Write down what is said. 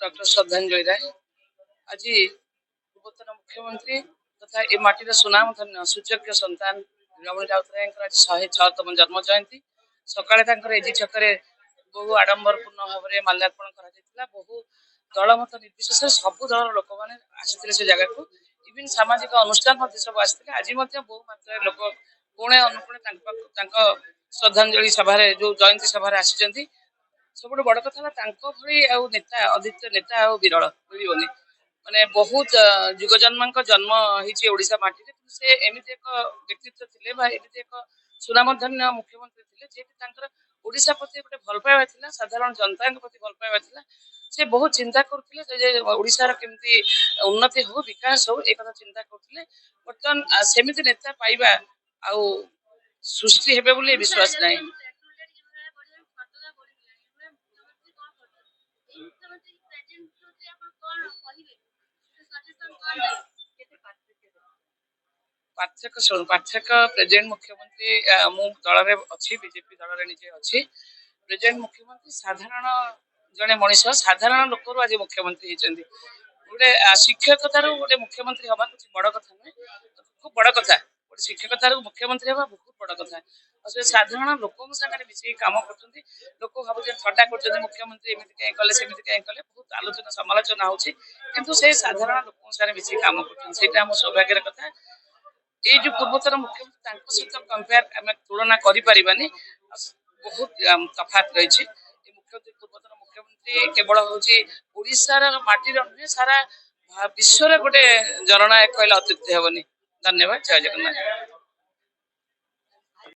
Doctor श्रद्धांजलि राय आज पूर्वतन मुख्यमंत्री तथा ए माटीर सुनाम धन्य सुयोग्य सन्तान रमणी राउतराय आज 106तम जन्म जयंती सकाଳେ एजी छकरे बहु आडंबरपूर्ण भाव में माल्यार्पण कर बहु दलमत निर्विशेष सबू दल लोक मैंने आसी से जगह को इवन सामाजिक अनुष्ठान सब आसते आज बहु मात्रा लोक कोणे अनुकोणे श्रद्धांजलि सभा जो जयंती सभा आसी सब बड़ कथा नेता अद्वितीय नेता विरल मिलनी माने बहुत जुगजन्मा जन्म होशा माटी से एमती एक व्यक्तित्व थे एक सुनामधन्य मुख्यमंत्री थे जी ओडिशा प्रति गोटे भल पाइबा साधारण जनता प्रति भल पाइबा से बहुत चिंता करते ओडिशार केमती उन्नति हो विकास हो एक चिंता करते बर्तमान सेमती नेता पाइबा आ सृष्टि हेबे बोली विश्वास नहीं। पार्थक्य प्रेजेंट मुख्यमंत्री मु दल अच्छी बीजेपी दल निजे अच्छी प्रेजेंट मुख्यमंत्री साधारण जड़े मनीष साधारण लोक आज मुख्यमंत्री होती गोटे शिक्षकतार गोटे मुख्यमंत्री हवा कुछ बड़ कथा नुहे खूब बड़ कथा गोटे शिक्षकतार मुख्यमंत्री हवा बहुत बड़ कथा से साधारण लोक मिसिक कम कर लोक भाव थटा कर मुख्यमंत्री एमती कहीं कले सेमती कहीं कले बहुत आलोचना समालोचना हो साधारण लोक मिसिक कम कर सौभाग्यर कथा ये जो पूर्वतर मुख्यमंत्री सहित कंपेयर आम तुलना करें बहुत तफात रही मुख्यमंत्री पूर्वतन मुख्यमंत्री केवल हूँ ओडिशार माटीर नुहे सारा विश्व गोटे जननायक कहले अत्युक्ति हेनी। धन्यवाद। जय जगन्नाथ।